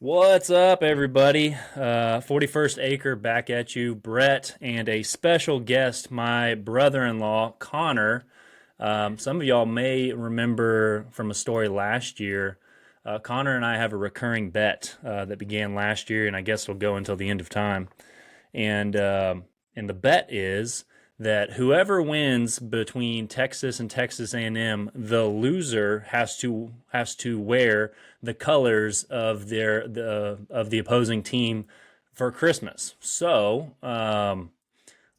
What's up, everybody? 41st Acre back at you, Brett, and a special guest, my brother-in-law, Connor. Some of y'all may remember from a story last year. Connor and I have a recurring bet that began last year, and I guess will go until the end of time. And the bet is that whoever wins between Texas and Texas A&M, the loser has to wear the colors of the opposing team for Christmas. So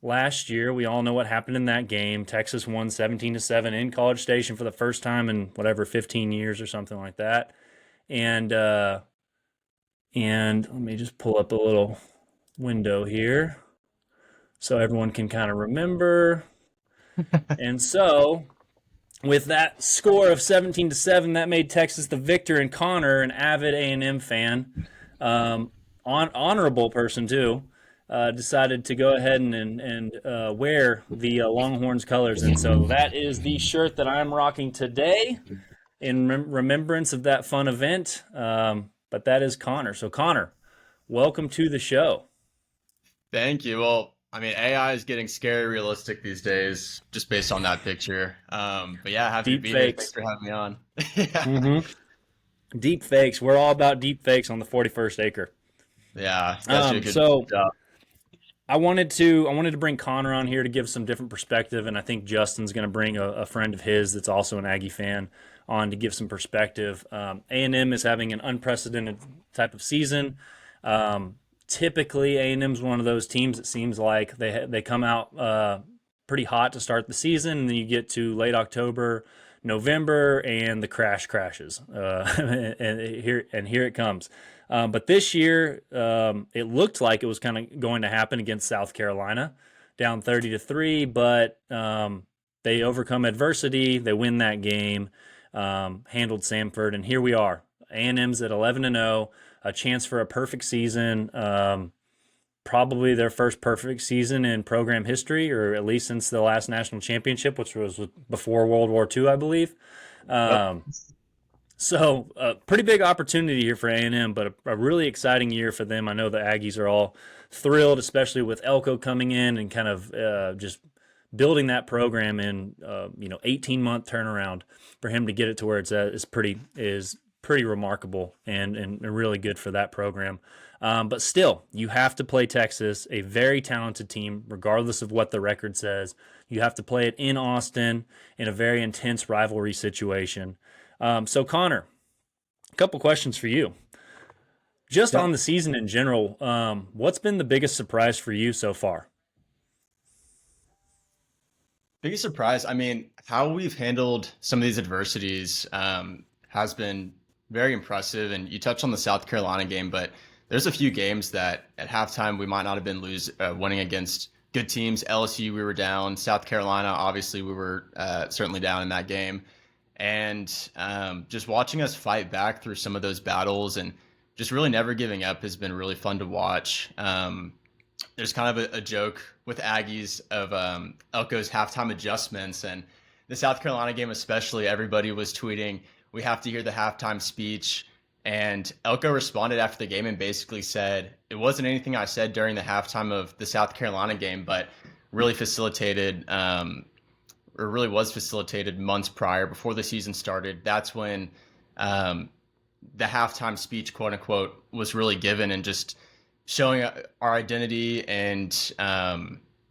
last year, we all know what happened in that game. Texas won 17-7 in College Station for the first time in whatever 15 years or something like that. And let me just pull up a little window here so everyone can kind of remember. And so, with that score of 17-7, that made Texas the victor, and Connor, an avid A&M fan, honorable person too, decided to go ahead and wear the Longhorns colors. And so that is the shirt that I'm rocking today in remembrance of that fun event. But that is Connor. So, Connor, welcome to the show. Thank you. Well, I mean, AI is getting scary realistic these days, just based on that picture. But yeah, happy to Deep be here. Thanks fakes. for having me on. Yeah, Mm-hmm. Deep fakes. We're all about deep fakes on the 41st Acre. yeah, you guys do a Um, good so job. I wanted to bring Connor on here to give some different perspective, and I think Justin's going to bring a friend of his that's also an Aggie fan on to give some perspective. A&M is having an unprecedented type of season. Typically, A&M is one of those teams that seems like they come out pretty hot to start the season, and then you get to late October, November, and the crash crashes. And here it comes. But this year, it looked like it was kind of going to happen against South Carolina, down 30-3, but they overcome adversity. They win that game, handled Samford, and here we are. A&M's at 11-0, a chance for a perfect season. Probably their first perfect season in program history, or at least since the last national championship, which was before World War II, I believe. Yep. Um, so, a pretty big opportunity here for A&M, but a really exciting year for them. I know the Aggies are all thrilled, especially with Elko coming in and kind of just building that program in 18-month turnaround for him to get it to where it's at is pretty remarkable and really good for that program. But still, you have to play Texas, a very talented team, regardless of what the record says. You have to play it in Austin in a very intense rivalry situation. So, Connor, a couple questions for you. Just on Yep. the season in general, what's been the biggest surprise for you so far? Biggest surprise, I mean, how we've handled some of these adversities has been very impressive. And you touched on the South Carolina game, but there's a few games that at halftime we might not have been winning against good teams. LSU, we were down. South Carolina, obviously, we were certainly down in that game. And just watching us fight back through some of those battles and just really never giving up has been really fun to watch. There's kind of a joke with Aggies of Elko's halftime adjustments, and the South Carolina game especially. Everybody was tweeting, "We have to hear the halftime speech." And Elko responded after the game and basically said, "It wasn't anything I said during the halftime of the South Carolina game, but really facilitated, or really was facilitated months prior before the season started. That's when um, the halftime speech, quote unquote, was really given, and just showing our identity and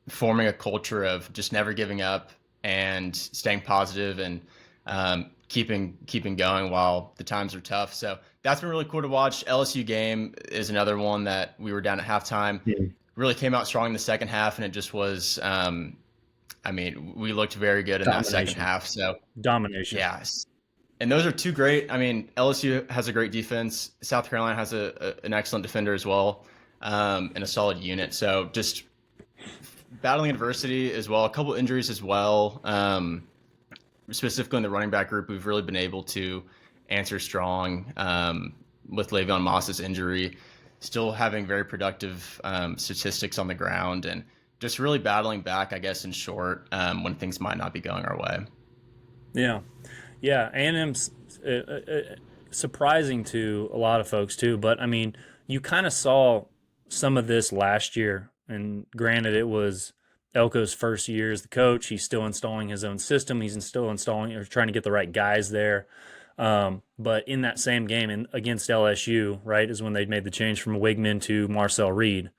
forming a culture of just never giving up and staying positive and keeping going while the times are tough." So that's been really cool to watch. LSU game is another one that we were down at halftime. Yeah. Really came out strong in the second half, and it just was. I mean, we looked very good in that second Domination. half. So Domination. yes, and those are two great. I mean, LSU has a great defense. South Carolina has an excellent defender as well, and a solid unit. So just battling adversity as well. A couple injuries as well. Specifically in the running back group, we've really been able to answer strong with Le'Veon Moss's injury. Still having very productive statistics on the ground, and just really battling back, I guess, in short, when things might not be going our way. Yeah. Yeah, A&M's surprising to a lot of folks too. But I mean, you kind of saw some of this last year, and granted, it was Elko's first year as the coach. He's still installing his own system. He's still installing or trying to get the right guys there. But in that same game against LSU, right, is when they made the change from Wigman to Marcel Reed,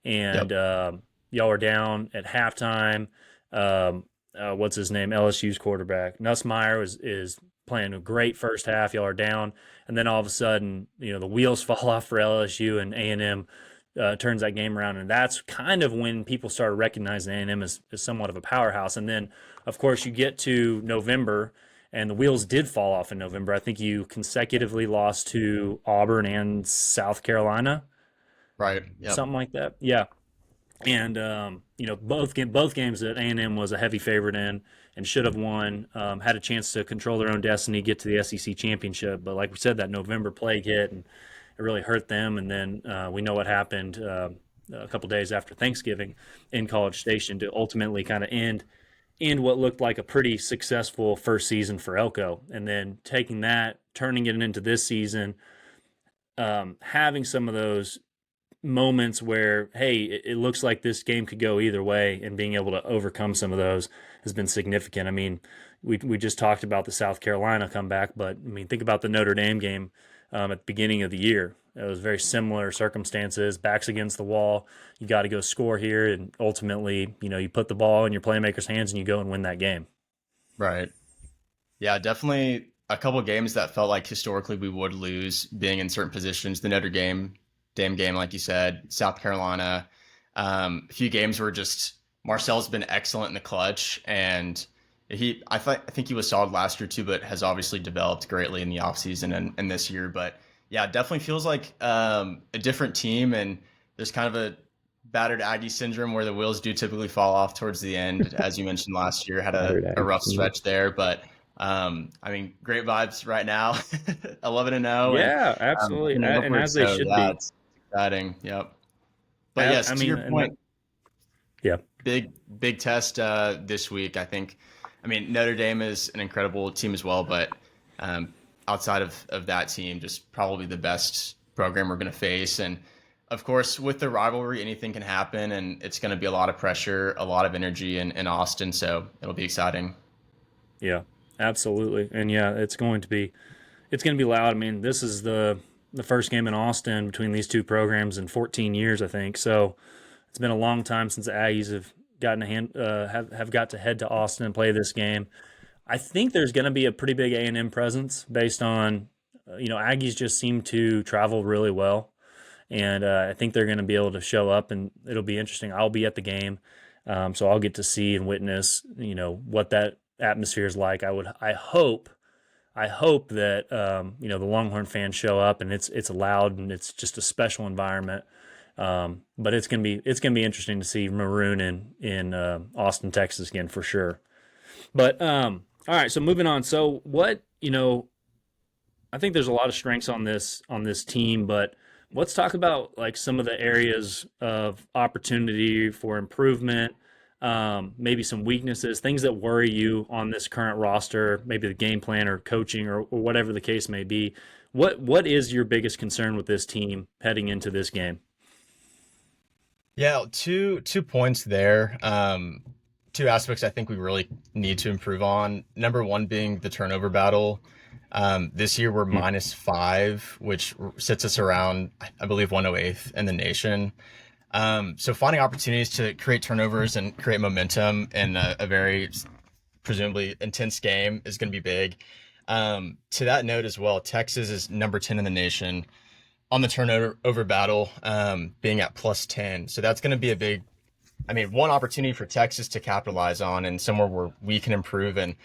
and Yep. y'all were down at halftime. What's his name? LSU's quarterback Nussmeier is playing a great first half. Y'all are down, and then all of a sudden, the wheels fall off for LSU, and A&M turns that game around, and that's kind of when people started recognizing A&M as somewhat of a powerhouse. And then, of course, you get to November, and the wheels did fall off in November. I think you consecutively lost to Auburn and South Carolina, Right. Yep. something like that. Yeah, and both games that A&M was a heavy favorite in and should have won, had a chance to control their own destiny, get to the SEC championship. But like we said, that November plague hit and it really hurt them. And then we know what happened a couple days after Thanksgiving in College Station to ultimately kind of end what looked like a pretty successful first season for Elko. And then taking that, turning it into this season, having some of those moments where, hey, it looks like this game could go either way, and being able to overcome some of those has been significant. I mean, we just talked about the South Carolina comeback, but I mean, think about the Notre Dame game at the beginning of the year. It was very similar circumstances, backs against the wall. You got to go score here, and ultimately, you put the ball in your playmakers' hands and you go and win that game. Right. Yeah, definitely a couple of games that felt like historically we would lose being in certain positions. The Notre Dame game, like you said, South Carolina. A few games where just Marcel's been excellent in the clutch, and I think he was solid last year too, but has obviously developed greatly in the offseason and this year. But yeah, it definitely feels like a different team, and there's kind of a battered Aggie syndrome where the wheels do typically fall off towards the end. As you mentioned last year, had a rough stretch there, but I mean, great vibes right now, 11-0, and Yeah, absolutely, and and upwards. as they So should yeah, be. it's exciting. Yep. But yes, I to mean, your and that, point, yeah, big test this week. I think. I mean, Notre Dame is an incredible team as well, but um, outside of that team, just probably the best program we're going to face. And of course, with the rivalry, anything can happen, and it's going to be a lot of pressure, a lot of energy in Austin. So it'll be exciting. yeah, absolutely, and yeah, it's going to be loud. I mean, this is the first game in Austin between these two programs in 14 years, I think. So it's been a long time since the Aggies have gotten a hand have got to head to Austin and play this game. I think there's going to be a pretty big A&M presence based on Aggies just seem to travel really well, and I think they're going to be able to show up, and it'll be interesting. I'll be at the game, so I'll get to see and witness what that atmosphere is like. I hope that the Longhorn fans show up and it's loud and it's just a special environment. But it's gonna be interesting to see Maroon in Austin, Texas again for sure. But all right, so moving on. So what I think there's a lot of strengths on this team, but let's talk about like some of the areas of opportunity for improvement. Maybe some weaknesses, things that worry you on this current roster, maybe the game plan or coaching or whatever the case may be. What is your biggest concern with this team heading into this game? Yeah, two points there. Two aspects I think we really need to improve on. Number one being the turnover battle. This year we're Hmm. -5, which sits us around, I believe, 108th in the nation. So finding opportunities to create turnovers and create momentum in a very presumably intense game is going to be big. To that note as well, Texas is number 10 in the nation on the turnover battle, being at +10. So that's going to be a big, I mean, one opportunity for Texas to capitalize on and somewhere where we can improve and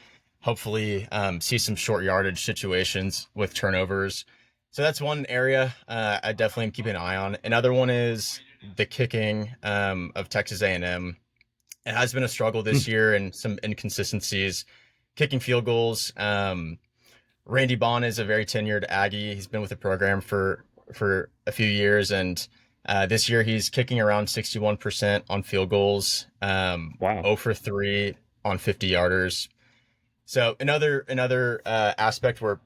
hopefully see some short yardage situations with turnovers. So that's one area I definitely am keeping an eye on. Another one is the kicking of Texas A&M. It has been a struggle this year and some inconsistencies. Kicking field goals. Randy Bond is a very tenured Aggie. He's been with the program for a few years, and this year he's kicking around 61% on field goals, Wow. 0 for 3 on 50 yarders. So another aspect where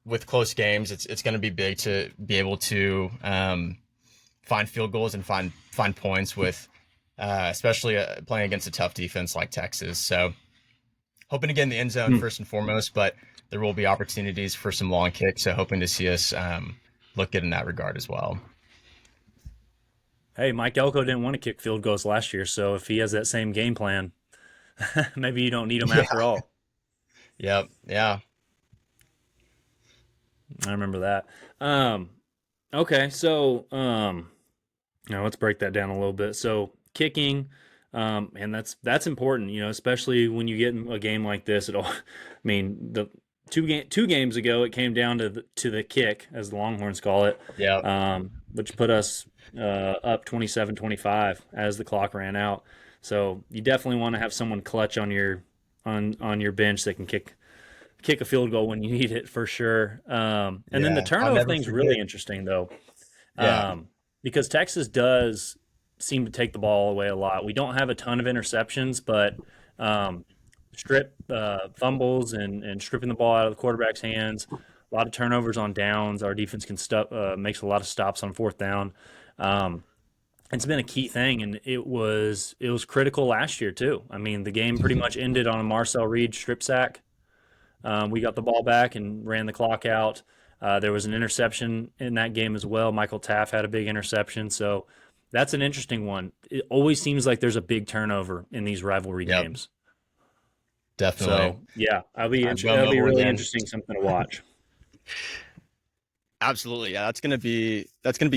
with close games, it's going to be big to be able to find field goals and find points with, especially playing against a tough defense like Texas. So hoping to get in the end zone Hmm. first and foremost, but there will be opportunities for some long kicks. So hoping to see us look good in that regard as well. Hey, Mike Elko didn't want to kick field goals last year, so if he has that same game plan, maybe you don't need him Yeah. after all. Yep. Yeah. I remember that. Um, okay, so now let's break that down a little bit. So kicking, and that's important, especially when you get in a game like this. I mean, the two games ago, it came down to the kick, as the Longhorns call it, Yep. which put us up 27-25 as the clock ran out. So you definitely want to have someone clutch on your bench that can kick a field goal when you need it for sure. And then the Yeah. I'll turnover never thing's forget. really interesting though, Yeah. because Texas does seem to take the ball away a lot. We don't have a ton of interceptions, but um, strip fumbles and stripping the ball out of the quarterback's hands. A lot of turnovers on downs. Our defense can makes a lot of stops on fourth down. Um, it's been a key thing, and it was critical last year too. I mean, the game pretty much ended on a Marcel Reed strip sack. We got the ball back and ran the clock out. There was an interception in that game as well. Michael Taff had a big interception, so that's an interesting one. It always seems like there's a big turnover in these rivalry Yep. games. Definitely. So yeah, Well, that'll be Millborn really then. interesting, something to watch. Absolutely. Yeah, that's gonna be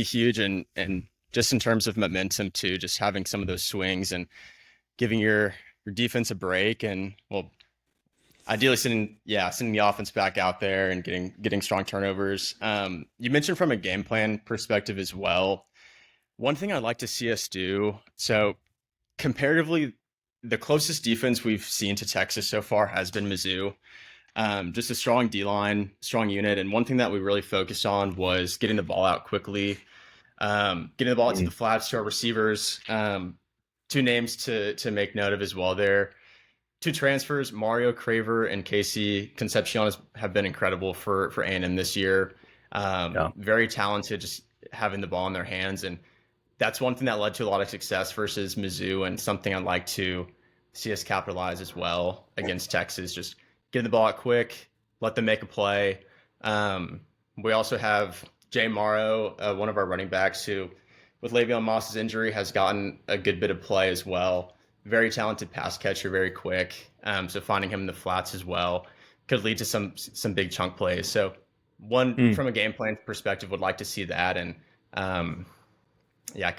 huge, and just in terms of momentum too, just having some of those swings and giving your defense a break, and well, ideally sending the offense back out there and getting strong turnovers. You mentioned from a game plan perspective as well. One thing I'd like to see us do, so comparatively, the closest defense we've seen to Texas so far has been Mizzou. Just a strong D line, strong unit, and one thing that we really focused on was getting the ball out quickly, getting the ball out to the Mm. flats to our receivers. Two names to make note of as well there. Two transfers, Mario Craver and Casey Concepcion have been incredible for A&M this year. Yeah. Very talented, just having the ball in their hands, and that's one thing that led to a lot of success versus Mizzou, and something I'd like to see us capitalize as well against Texas. Just getting the ball out quick, let them make a play. We also have Jay Morrow, one of our running backs, who, with Le'Veon Moss's injury, has gotten a good bit of play as well. Very talented pass catcher, very quick. So finding him in the flats as well could lead to some big chunk plays. So one Mm. from a game plan perspective, would like to see that, and um, yeah,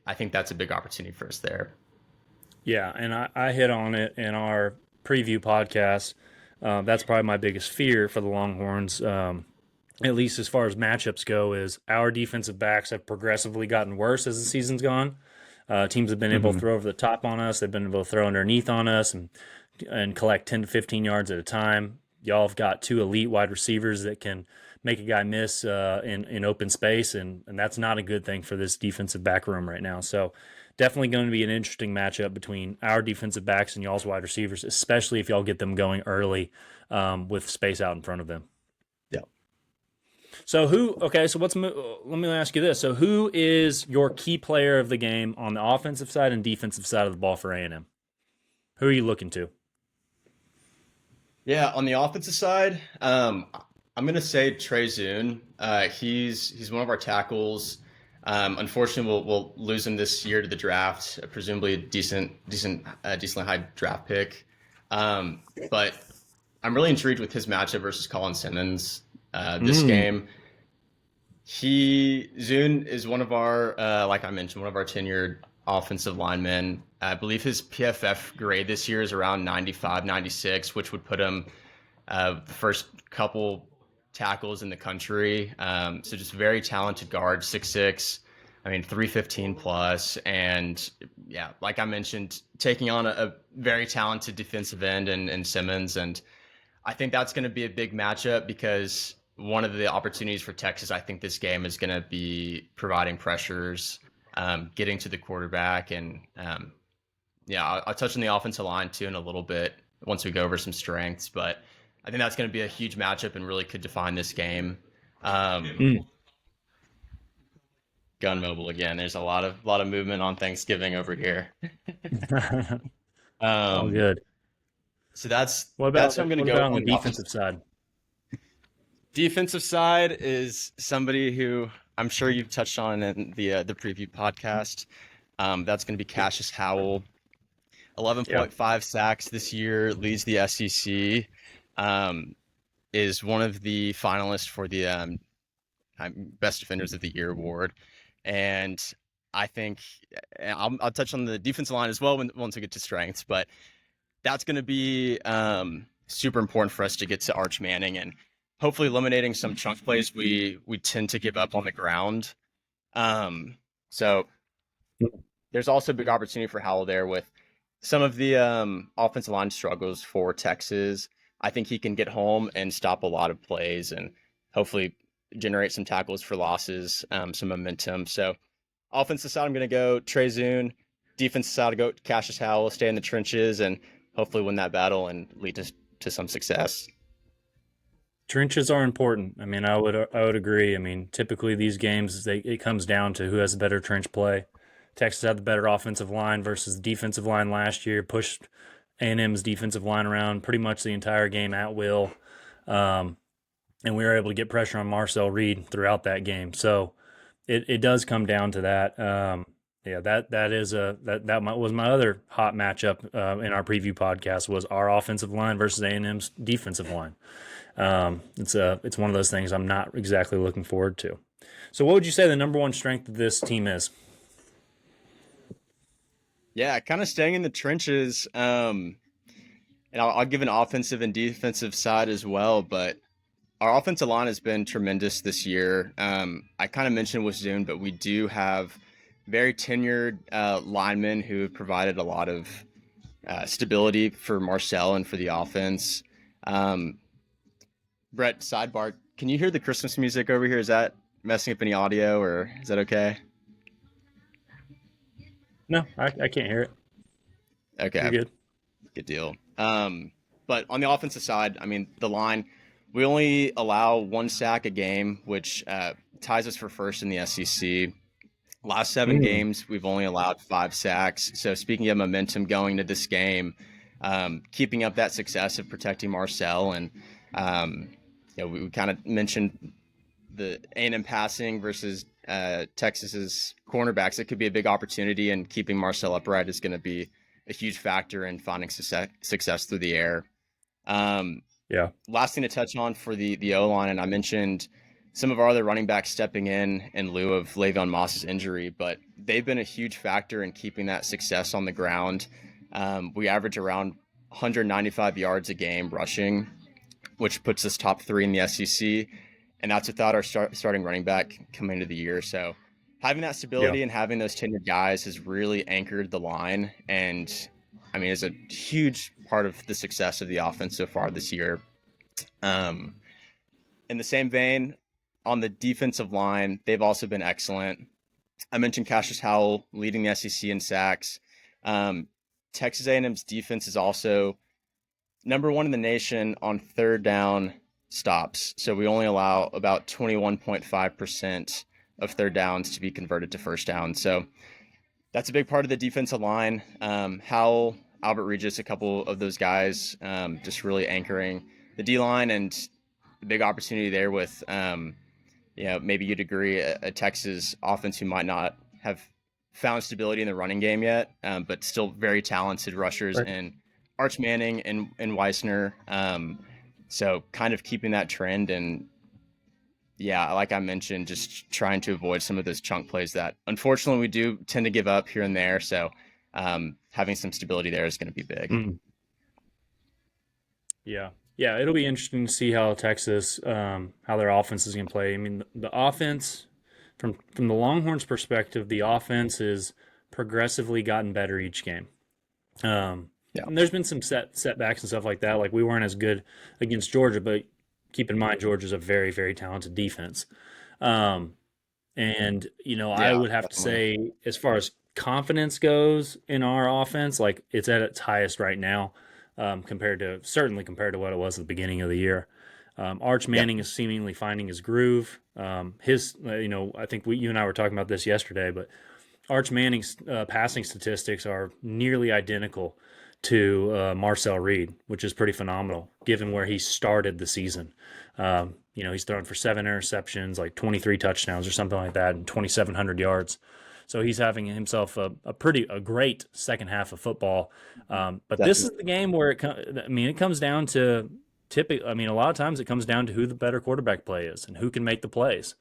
I think that's a big opportunity for us there. Yeah, and I hit on it in our preview podcast. That's probably my biggest fear for the Longhorns, at least as far as matchups go, is our defensive backs have progressively gotten worse as the season's gone. Teams have been able to Mm-hmm. throw over the top on us. They've been able to throw underneath on us and collect 10 to 15 yards at a time. Y'all have got two elite wide receivers that can make a guy miss in open space, and that's not a good thing for this defensive back room right now. So definitely going to be an interesting matchup between our defensive backs and y'all's wide receivers, especially if y'all get them going early with space out in front of them. Yeah. So who? Okay, so let me ask you this: so who is your key player of the game on the offensive side and defensive side of the ball for A&M? Who are you looking to? Yeah, on the offensive side, I'm gonna say Trey Zune. He's one of our tackles. Unfortunately, we'll lose him this year to the draft. Presumably a decently high draft pick. But I'm really intrigued with his matchup versus Colin Simmons this Mm, game. He Zune is one of our, like I mentioned, one of our tenured offensive linemen. I believe his PFF grade this year is around 95, 96, which would put him the first couple tackles in the country. So just very talented guard, 6'6". I mean, 315 plus, and yeah, like I mentioned, taking on a very talented defensive end and Simmons, and I think that's going to be a big matchup because one of the opportunities for Texas, I think this game is going to be providing pressures, getting to the quarterback, and yeah, I'll touch on the offensive line too in a little bit once we go over some strengths. But I think that's going to be a huge matchup and really could define this game. Um, Mm. Gun mobile again. There's a lot of movement on Thanksgiving over here. All Um, good. so that's What that's about who I'm going to what go about with on the on the offense. defensive side? Defensive side is somebody who I'm sure you've touched on in the preview podcast. That's going to be Cassius Howell. Yeah. 11.5 sacks this year, leads the SEC. Um, is one of the finalists for the Best Defenders of the Year award, and I think I'll touch on the defensive line as well once we get to strengths, but that's going to be super important for us to get to Arch Manning and hopefully eliminating some chunk plays we tend to give up on the ground. So there's also a big opportunity for Howell there with some of the offensive line struggles for Texas. I think he can get home and stop a lot of plays and hopefully generate some tackles for losses, some momentum. So offensive side, I'm going to go Trey Zune. Defensive side, I'll go Cassius Howell, stay in the trenches, and hopefully win that battle and lead to some success. Trenches are important. I mean, I would agree. I mean, typically these games it comes down to who has the better trench play. Texas had the better offensive line versus the defensive line last year. Pushed A&M's defensive line around pretty much the entire game at will, um, and we were able to get pressure on Marcel Reed throughout that game. So it does come down to that. Yeah, that is was my other hot matchup in our preview podcast was our offensive line versus A&M's defensive line. It's one of those things I'm not exactly looking forward to. So, what would you say the number one strength of this team is? Yeah, kind of staying in the trenches. And I'll give an offensive and defensive side as well, but our offensive line has been tremendous this year. I kind of mentioned with Zune, but we do have very tenured linemen who have provided a lot of stability for Marcel and for the offense. Um, Brett, sidebar, can you hear the Christmas music over here? Is that messing up any audio or is that okay? No, I can't hear it. You're Okay, good. good deal. But on the offensive side, I mean, the line, we only allow one sack a game, which ties us for first in the SEC. Last seven Mm, games, we've only allowed 5 sacks. So speaking of momentum going to this game, keeping up that success of protecting Marcel, and um, we kind of mentioned the A&M passing versus Texas's cornerbacks. It could be a big opportunity, and keeping Marcel upright is going to be a huge factor in finding success through the air. Um, yeah. Last thing to touch on for the O line, and I mentioned some of our other running backs stepping in lieu of Le'Veon Moss's injury, but they've been a huge factor in keeping that success on the ground. We average around 195 yards a game rushing, which puts us top 3 in the SEC, and that's without our starting running back coming into the year. So having that Yeah. stability and having those tenured guys has really anchored the line, and I mean, is a huge part of the success of the offense so far this year. Um, in the same vein, on the defensive line, they've also been excellent. I mentioned Cassius Howell leading the SEC in sacks. Um, Texas A&M's defense is also number one in the nation on third down stops. So we only allow about 21.5% of third downs to be converted to first down. So that's a big part of the defensive line. Howell, Albert Regis, a couple of those guys just really anchoring the D line, and the big opportunity there with, maybe you'd agree, a Texas offense who might not have found stability in the running game yet, but still very talented rushers Right. in Arch Manning and Weissner. So kind of keeping that trend and yeah, like I mentioned, just trying to avoid some of those chunk plays that unfortunately we do tend to give up here and there. So having some stability there is going to be big. Mm, yeah. Yeah. It'll be interesting to see how Texas, how their offense is going to play. I mean, the offense, from the Longhorns' perspective, the offense is progressively gotten better each game. Yeah. And there's been some setbacks and stuff like that. Like we weren't as good against Georgia, but keep in mind Georgia's a very, very talented defense. Um, and I Yeah, would have to definitely. say, as far as confidence goes in our offense, like it's at its highest right now. certainly compared to what it was at the beginning of the year. Arch Yeah, Manning is seemingly finding his groove. I think you and I were talking about this yesterday, but Arch Manning's passing statistics are nearly identical to Marcel Reed, which is pretty phenomenal given where he started the season. He's thrown for 7 interceptions, like 23 touchdowns or something like that, and 2,700 yards. So he's having himself a great second half of football. But this definitely. is the game where it comes down to a lot of times it comes down to who the better quarterback play is and who can make the plays.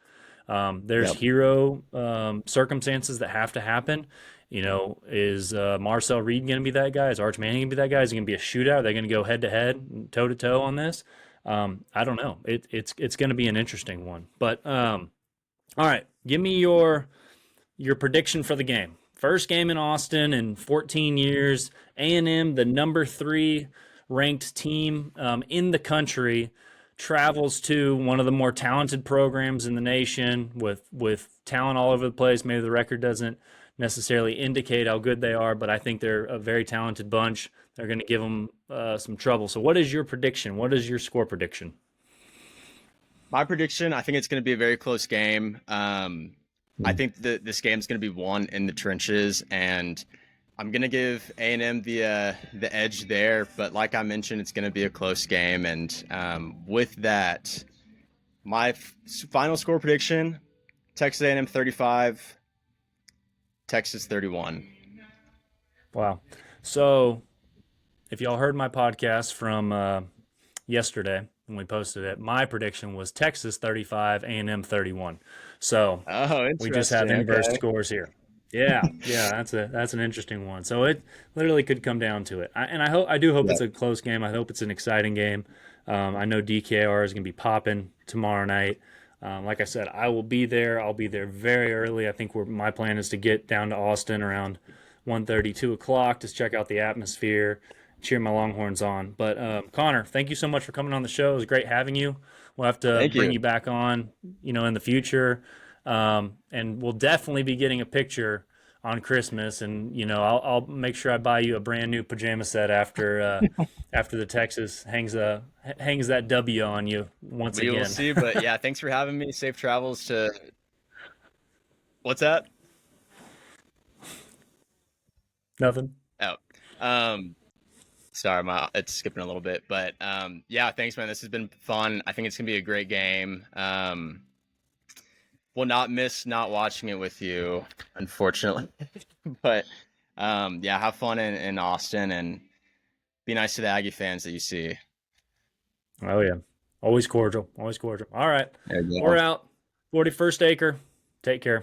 There's Yep. hero circumstances that have to happen. Is Marcel Reed going to be that guy? Is Arch Manning going to be that guy? Is it going to be a shootout? Are they going to go head to head, toe to toe on this? I don't know. It's going to be an interesting one. But all right, give me your prediction for the game. First game in Austin in 14 years. A&M, the number 3 ranked team in the country, travels to one of the more talented programs in the nation with talent all over the place. Maybe the record doesn't necessarily indicate how good they are, but I think they're a very talented bunch. They're going to give them some trouble. So, what is your prediction? What is your score prediction? My prediction, I think it's going to be a very close game. I think that this game's going to be won in the trenches, and I'm going to give A&M the edge there. But like I mentioned, it's going to be a close game, and with that, my final score prediction: Texas A&M 35, Texas 31. Wow. So, if y'all heard my podcast from yesterday when we posted it, my prediction was Texas 35, A&M 31. So Oh, we just have interesting. inverse Okay. scores here. Yeah, yeah, that's an interesting one. So it literally could come down to it. I do hope Yeah. it's a close game. I hope it's an exciting game. I know DKR is going to be popping tomorrow night. Like I said, I will be there. I'll be there very early. I think my plan is to get down to Austin around 1:30, 2 o'clock, just check out the atmosphere, cheer my Longhorns on. But Connor, thank you so much for coming on the show. It was great having you. We'll have to Thank bring you. you back on, in the future, and we'll definitely be getting a picture on Christmas. And I'll make sure I buy you a brand new pajama set after the Texas hangs that W on you once We will again. see, but yeah, thanks for having me. Safe travels to what's that? Nothing. Oh, um, sorry, my it's skipping a little bit, but yeah, thanks, man. This has been fun. I think it's gonna be a great game. Will not miss not watching it with you, unfortunately, but yeah, have fun in Austin and be nice to the Aggie fans that you see. Oh yeah, always cordial, always cordial. All right, There you we're go. out. 41st acre. Take care.